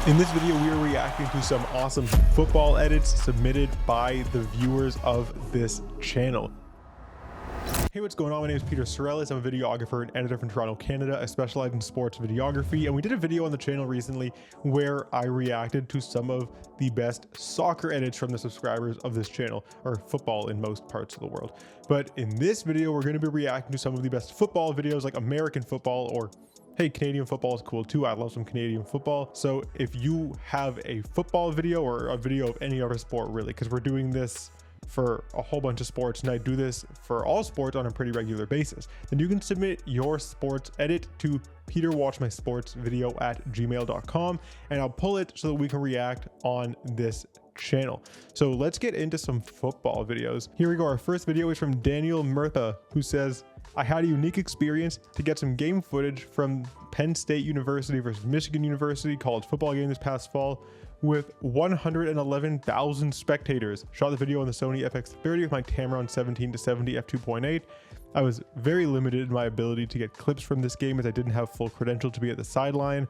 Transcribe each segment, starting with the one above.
In this video, we are reacting to some awesome football edits submitted by the viewers of this channel. Hey, what's going on? My name is Peter Sarellas. I'm a videographer and editor from Toronto, Canada. I specialize in sports videography, and we did a video on the channel recently where I reacted to some of the best soccer edits from the subscribers of this channel, or football in most parts of the world. But in this video, we're going to be reacting to some of the best football videos, like American football, or hey, Canadian football is cool too. I love some Canadian football. So if you have a football video or a video of any other sport, really, because we're doing this for a whole bunch of sports and I do this for all sports on a pretty regular basis, then you can submit your sports edit to peterwatchmysportsvideo@gmail.com and I'll pull it so that we can react on this channel. So let's get into some football videos. Here we go. Our first video is from Daniel Murtha, who says, I had a unique experience to get some game footage from Penn State University versus Michigan University college football game this past fall with 111,000 spectators. Shot the video on the Sony FX30 with my Tamron 17-70 f2.8. I was very limited in my ability to get clips from this game as I didn't have full credential to be at the sideline.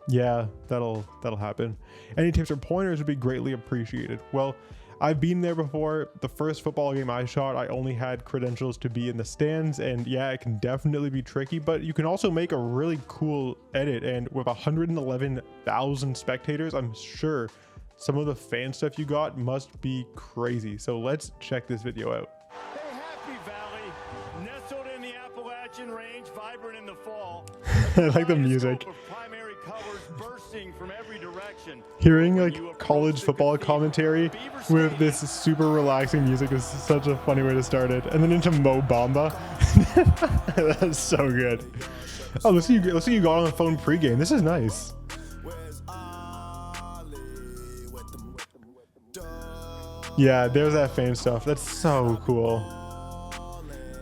Yeah, that'll happen. Any tips or pointers would be greatly appreciated. Well, I've been there before. The first football game I shot, I only had credentials to be in the stands, and yeah, it can definitely be tricky, but you can also make a really cool edit. And with 111,000 spectators, I'm sure some of the fan stuff you got must be crazy. So let's check this video out. Hey, Happy Valley, nestled in the Appalachian Range, vibrant in the fall. I like the music. Primary colors bursting from every direction. Hearing like college football commentary with this super relaxing music is such a funny way to start it. And then into Mo Bamba. That's so good. Oh, let's see you got on the phone pregame. This is nice. Yeah, there's that fan stuff. That's so cool.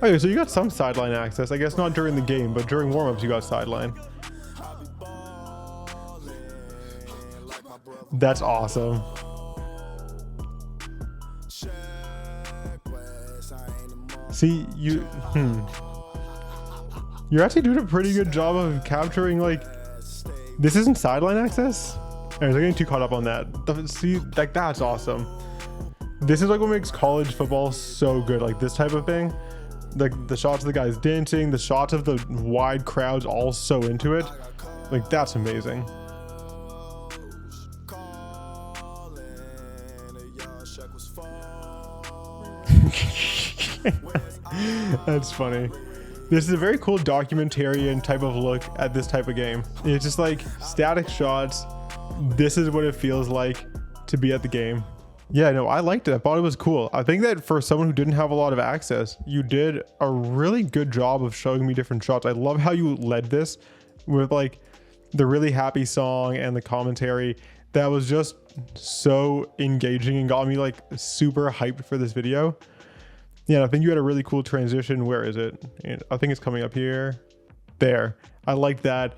Okay, so you got some sideline access. I guess not during the game, but during warm-ups you got sideline. That's awesome. See, you're actually doing a pretty good job of capturing, like, this isn't sideline access? Anyways, I'm getting too caught up on that. See, like, that's awesome. This is like what makes college football so good, like this type of thing. Like the shots of the guys dancing, the shots of the wide crowds all so into it. Like, that's amazing. That's funny. This is a very cool documentarian type of look at this type of game. It's just like static shots. This is what it feels like to be at the game. Yeah, no, I liked it. I thought it was cool. I think that for someone who didn't have a lot of access, you did a really good job of showing me different shots. I love how you led this with like the really happy song and the commentary. That was just so engaging and got me like super hyped for this video. Yeah, I think you had a really cool transition. Where is it? I think it's coming up here. There. I like that.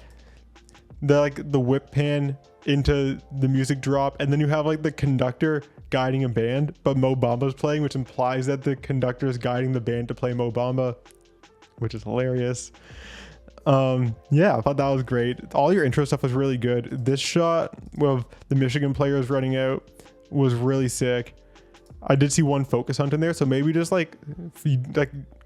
The whip pan into the music drop, and then you have like the conductor guiding a band, but Mo Bamba's playing, which implies that the conductor is guiding the band to play Mo Bamba, which is hilarious. Yeah, I thought that was great. All your intro stuff was really good. This shot with the Michigan players running out was really sick. I did see one focus hunt in there, so maybe just like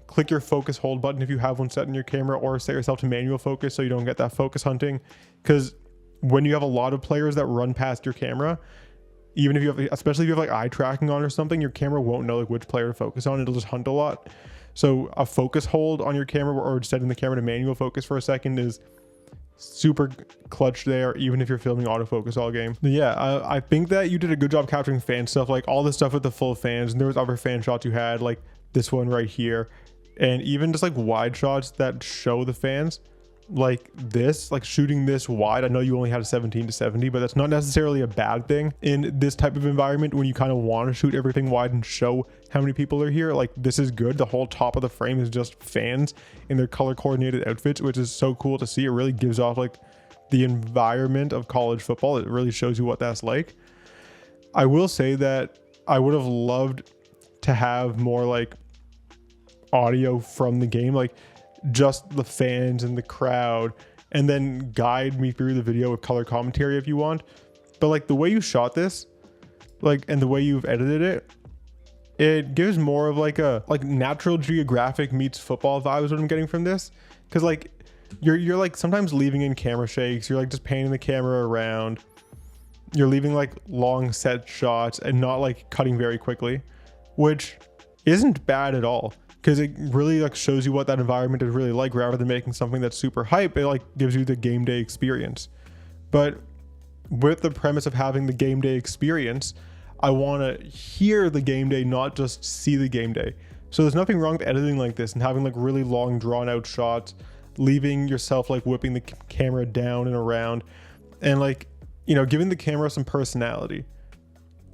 click your focus hold button if you have one set in your camera, or set yourself to manual focus so you don't get that focus hunting. Because when you have a lot of players that run past your camera, even if you have, especially if you have like eye tracking on or something, your camera won't know like which player to focus on. It'll just hunt a lot. So a focus hold on your camera, or setting the camera to manual focus for a second, is super clutch there, even if you're filming autofocus all game. But yeah, I think that you did a good job capturing fan stuff, like all the stuff with the full fans, and there was other fan shots you had, like this one right here, and even just like wide shots that show the fans, like this, like shooting this wide. I know you only had a 17-70, but that's not necessarily a bad thing in this type of environment when you kind of want to shoot everything wide and show how many people are here. Like, this is good. The whole top of the frame is just fans in their color coordinated outfits, which is so cool to see. It really gives off like the environment of college football. It really shows you what that's like. I will say that I would have loved to have more like audio from the game, like just the fans and the crowd, and then guide me through the video with color commentary if you want. but like the way you shot this, like, and the way you've edited it, it gives more of like a Natural Geographic meets football vibe is what I'm getting from this. Cause like you're like sometimes leaving in camera shakes, you're like just panning the camera around, you're leaving like long set shots and not like cutting very quickly, which isn't bad at all. Cause it really like shows you what that environment is really like rather than making something that's super hype. It like gives you the game day experience. But with the premise of having the game day experience, I want to hear the game day, not just see the game day. So there's nothing wrong with editing like this and having like really long drawn out shots, leaving yourself like whipping the camera down and around and like, you know, giving the camera some personality.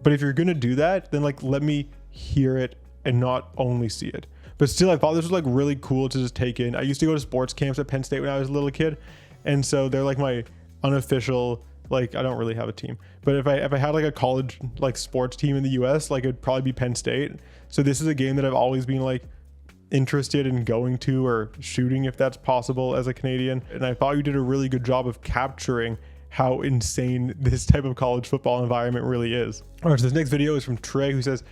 But if you're going to do that, then like, let me hear it and not only see it. But still, I thought this was like really cool to just take in. I used to go to sports camps at Penn State when I was a little kid. And so they're like my unofficial, like, I don't really have a team, but if I had like a college like sports team in the US, like it'd probably be Penn State. So this is a game that I've always been like interested in going to or shooting if that's possible as a Canadian. And I thought you did a really good job of capturing how insane this type of college football environment really is. All right, so this next video is from Trey, who says,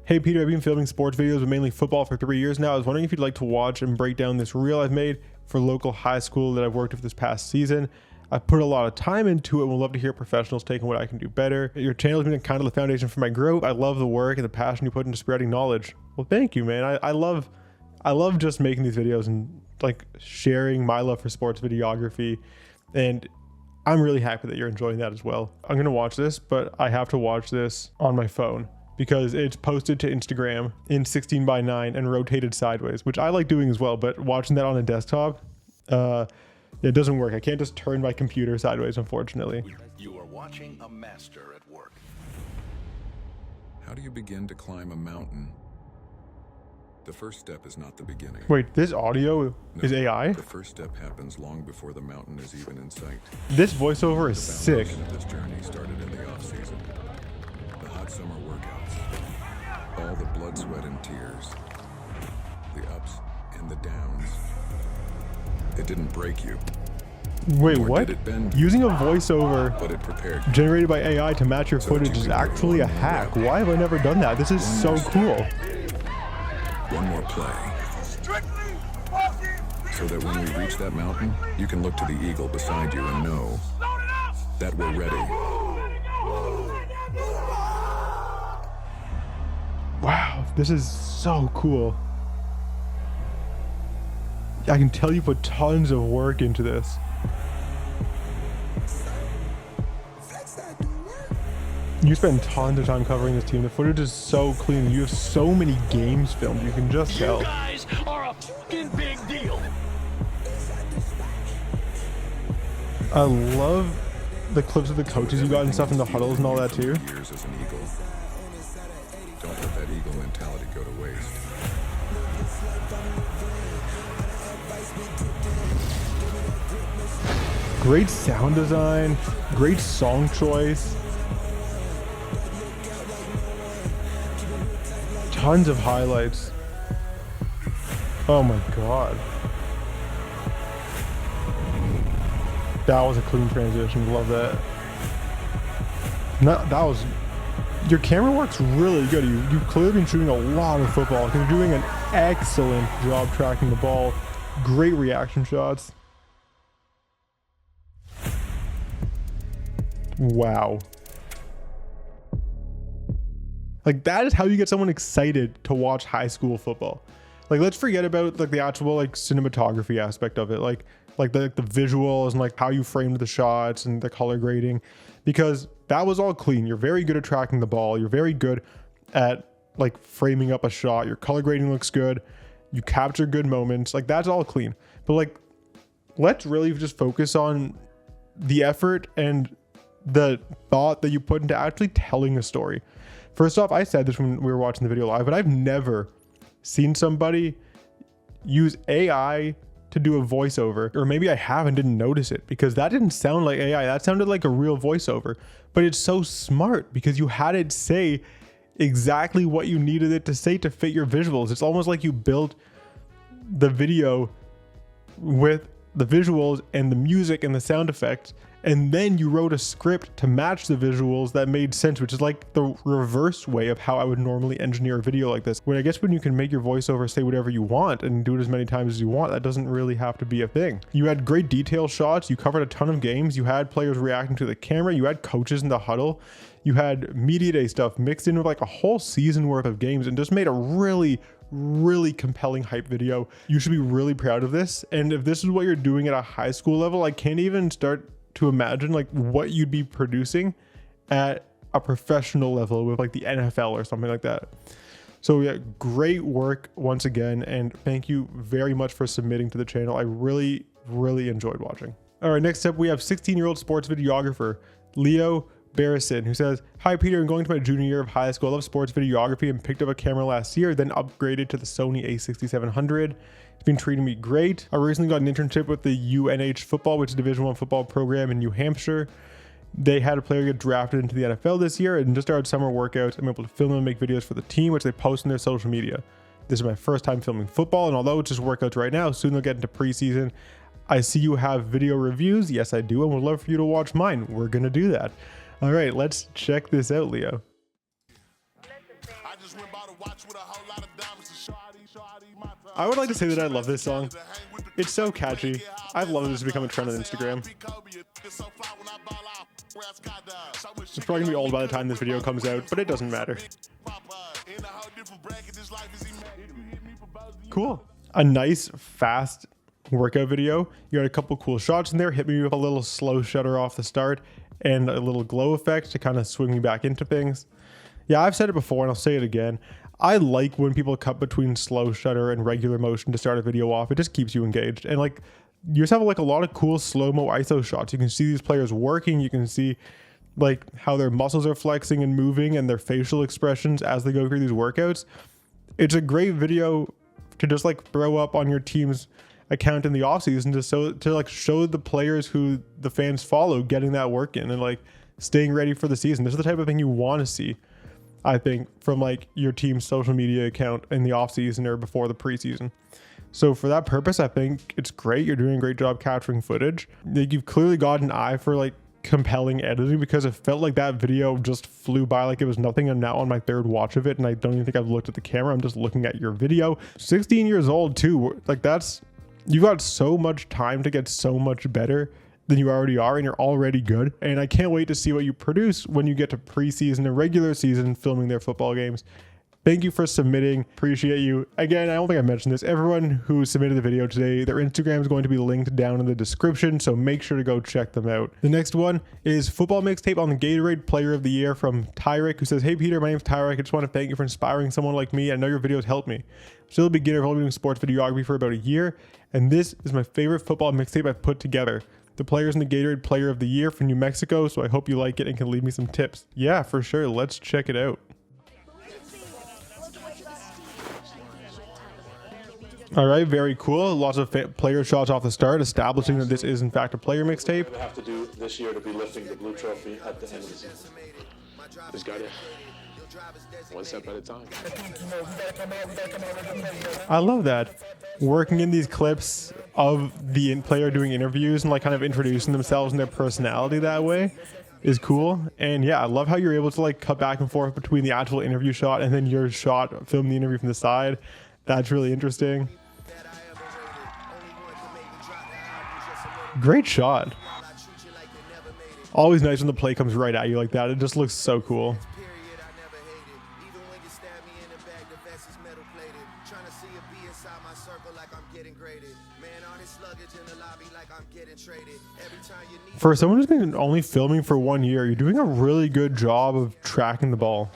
"Hey Peter, I've been filming sports videos, but mainly football for 3 years now. I was wondering if you'd like to watch and break down this reel I've made for local high school that I've worked with this past season. I put a lot of time into it and would love to hear professionals taking what I can do better. Your channel has been kind of the foundation for my growth. I love the work and the passion you put into spreading knowledge." Well, thank you, man. I love just making these videos and like sharing my love for sports videography. And I'm really happy that you're enjoying that as well. I'm going to watch this, but I have to watch this on my phone because it's posted to Instagram in 16:9 and rotated sideways, which I like doing as well. But watching that on a desktop, it doesn't work. I can't just turn my computer sideways, unfortunately. You are watching a master at work. How do you begin to climb a mountain? The first step is not the beginning. Wait, this audio is AI? The first step happens long before the mountain is even in sight. This voiceover is The sick. foundation of this journey started in the off-season. The hot summer workouts. All the blood, sweat, and tears. The ups and the downs. It didn't break you. Wait, Nor what? did it bend. Using a voiceover But it prepared you. generated by AI to match your So that footage you is can go actually a one more hack. round. Why have I never done that? This is so cool. One more play. So that when we reach that mountain, you can look to the eagle beside you and know that we're ready. Wow, this is so cool. I can tell you put tons of work into this. You spend tons of time covering this team. The footage is so clean. You have so many games filmed. You can just tell. You guys are a fucking big deal. I love the clips of the coaches you got and stuff in the huddles and all that too. Years as an eagle. Don't let that eagle mentality go to waste. Great sound design, great song choice. Tons of highlights. Oh my god. That was a clean transition. Love that. That was. Your camera works really good. You've clearly been shooting a lot of football because you're doing an excellent job tracking the ball. Great reaction shots. Wow. Like that is how you get someone excited to watch high school football. Like let's forget about like the actual like cinematography aspect of it, like the visuals and like how you framed the shots and the color grading, because that was all clean. You're very good at tracking the ball. You're very good at like framing up a shot. Your color grading looks good. You capture good moments. Like that's all clean. But like let's really just focus on the effort and the thought that you put into actually telling a story. First off, I said this when we were watching the video live, but I've never seen somebody use AI to do a voiceover, or maybe I have and didn't notice it because that didn't sound like AI. That sounded like a real voiceover, but it's so smart because you had it say exactly what you needed it to say to fit your visuals. It's almost like you built the video with the visuals and the music and the sound effects, and then you wrote a script to match the visuals that made sense, which is like the reverse way of how I would normally engineer a video like this. When I guess when you can make your voiceover say whatever you want and do it as many times as you want, that doesn't really have to be a thing. You had great detail shots, you covered a ton of games, you had players reacting to the camera, you had coaches in the huddle, you had media day stuff mixed in with like a whole season worth of games, and just made a really compelling hype video. You should be really proud of this. And if this is what you're doing at a high school level, I can't even start to imagine like what you'd be producing at a professional level with like the NFL or something like that. So yeah, great work once again, and thank you very much for submitting to the channel. I really enjoyed watching. All right, next up we have 16-year-old sports videographer Leo Barrison, who says, "Hi Peter, I'm going to my junior year of high school. I love sports videography and picked up a camera last year, then upgraded to the Sony A7IV. It's been treating me great. I recently got an internship with the UNH football, which is a Division I football program in New Hampshire. They had a player get drafted into the NFL this year and just started summer workouts. I'm able to film and make videos for the team, which they post on their social media. This is my first time filming football, and although it's just workouts right now, soon they'll get into preseason. I see you have video reviews. Yes, I do, and would love for you to watch mine. We're gonna do that. All right, let's check this out, Leo." I would like to say that I love this song. It's so catchy. I've loved this to become a trend on Instagram. It's probably gonna be old by the time this video comes out, but it doesn't matter. Cool. A nice, fast workout video. You got a couple cool shots in there. Hit me with a little slow shutter off the start and a little glow effect to kind of swing me back into things. Yeah, I've said it before and I'll say it again. I like when people cut between slow shutter and regular motion to start a video off. It just keeps you engaged. And like, you just have like a lot of cool slow-mo ISO shots. You can see these players working. You can see like how their muscles are flexing and moving and their facial expressions as they go through these workouts. It's a great video to just like throw up on your team's account in the offseason to show the players who the fans follow getting that work in and like staying ready for the season. This is the type of thing you want to see, I think, from like your team's social media account in the offseason or before the preseason. So for that purpose, I think it's great. You're doing a great job capturing footage. Like, you've clearly got an eye for like compelling editing, because it felt like that video just flew by like it was nothing. I'm now on my third watch of it and I don't even think I've looked at the camera. I'm just looking at your video. 16 years old too. Like, you've got so much time to get so much better than you already are, and you're already good. And I can't wait to see what you produce when you get to preseason and regular season filming their football games. Thank you for submitting. Appreciate you. Again, I don't think I mentioned this. Everyone who submitted the video today, their Instagram is going to be linked down in the description, so make sure to go check them out. The next one is football mixtape on the Gatorade Player of the Year from Tyreek, who says, "Hey Peter, my name's Tyreek. I just want to thank you for inspiring someone like me. I know your videos helped me. I'm still a beginner. I've only been doing sports videography for about a year, and this is my favorite football mixtape I've put together. The player's in the Gatorade Player of the Year from New Mexico, so I hope you like it and can leave me some tips." Yeah, for sure. Let's check it out. All right, very cool. Lots of player shots off the start, establishing that this is in fact a player mixtape. We have to do this year to be lifting the blue trophy at the end of the season. Just got it. One step at a time. I love that. Working in these clips of the player doing interviews and like kind of introducing themselves and their personality that way is cool. And yeah, I love how you're able to like cut back and forth between the actual interview shot and then your shot, film the interview from the side. That's really interesting. Great shot. Always nice when the play comes right at you like that. It just looks so cool. For someone who's been only filming for 1 year, you're doing a really good job of tracking the ball.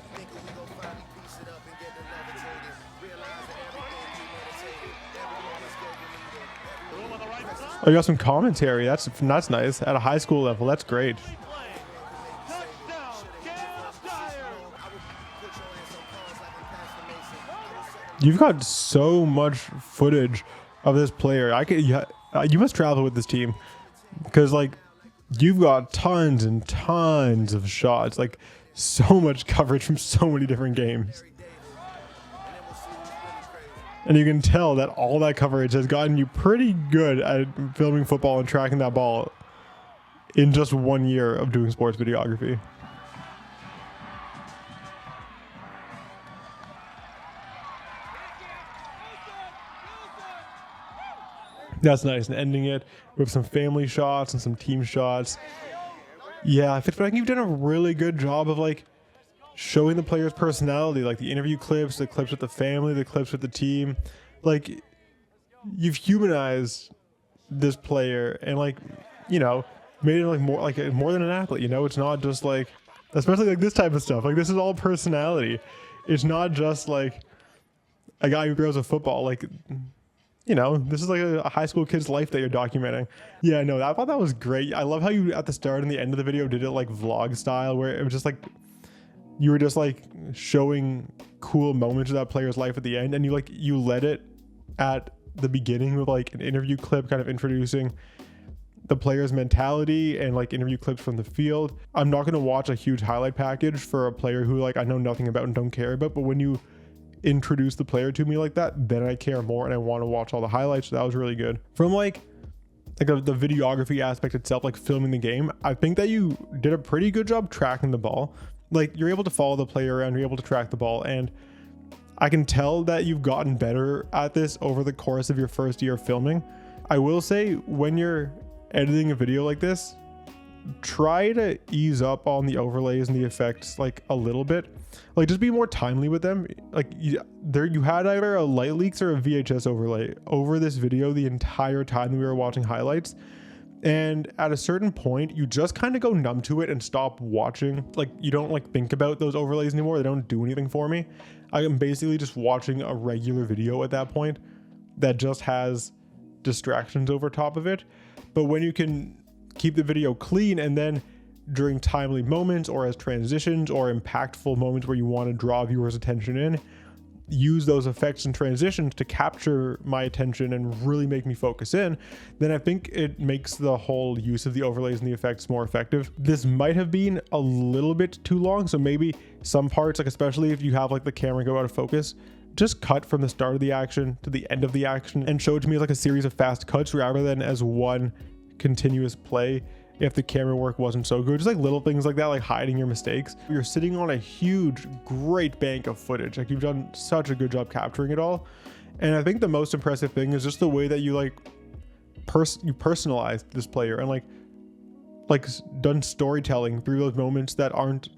Oh, you got some commentary. That's nice. At a high school level, that's great. You've got so much footage of this player. You must travel with this team, because like you've got tons and tons of shots, like so much coverage from so many different games. And you can tell that all that coverage has gotten you pretty good at filming football and tracking that ball in just 1 year of doing sports videography. That's nice. And ending it with some family shots and some team shots. Yeah, I think you've done a really good job of like showing the player's personality, like the interview clips, the clips with the family, the clips with the team. Like, you've humanized this player and like, you know, made it like more than an athlete, you know? It's not just like, especially like this type of stuff. Like, this is all personality. It's not just like a guy who throws a football. Like, you know, this is like a high school kid's life that you're documenting. Yeah, no, I thought that was great. I love how you at the start and the end of the video did it like vlog style, where it was just like you were just like showing cool moments of that player's life at the end, and you led it at the beginning with like an interview clip kind of introducing the player's mentality and like interview clips from the field. I'm not going to watch a huge highlight package for a player who like I know nothing about and don't care about, but when you introduce the player to me like that, then I care more and I want to watch all the highlights. So that was really good. From like the videography aspect itself, like filming the game, I think that you did a pretty good job tracking the ball. Like, you're able to follow the player around, you're able to track the ball, and I can tell that you've gotten better at this over the course of your first year of filming. I will say, when you're editing a video like this, try to ease up on the overlays and the effects like a little bit. Like, just be more timely with them. Like, you had either a light leaks or a VHS overlay over this video the entire time that we were watching highlights. And at a certain point, you just kind of go numb to it and stop watching. Like, you don't like think about those overlays anymore. They don't do anything for me. I am basically just watching a regular video at that point that just has distractions over top of it. But when you can keep the video clean, and then during timely moments or as transitions or impactful moments where you want to draw viewers' attention in, use those effects and transitions to capture my attention and really make me focus in, then I think it makes the whole use of the overlays and the effects more effective. This might have been a little bit too long, so maybe some parts, like especially if you have like the camera go out of focus, just cut from the start of the action to the end of the action and show it to me as like a series of fast cuts rather than as one continuous play if the camera work wasn't so good. Just like little things like that, like hiding your mistakes. You're sitting on a huge, great bank of footage. Like, you've done such a good job capturing it all. And I think the most impressive thing is just the way that you like you personalized this player and like done storytelling through those moments that aren't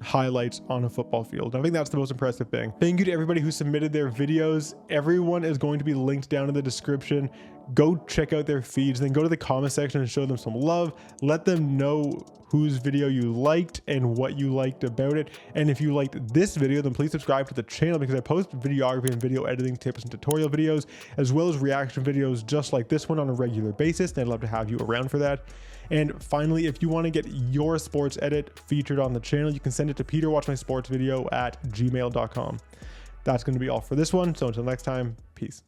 highlights on a football field. I think that's the most impressive thing. Thank you to everybody who submitted their videos. Everyone is going to be linked down in the description. Go check out their feeds, then go to the comment section and show them some love. Let them know whose video you liked and what you liked about it. And if you liked this video, then please subscribe to the channel, because I post videography and video editing tips and tutorial videos, as well as reaction videos just like this one on a regular basis. And I'd love to have you around for that. And finally, if you want to get your sports edit featured on the channel, you can send it to peterwatchmysportsvideo@gmail.com. That's going to be all for this one. So until next time, peace.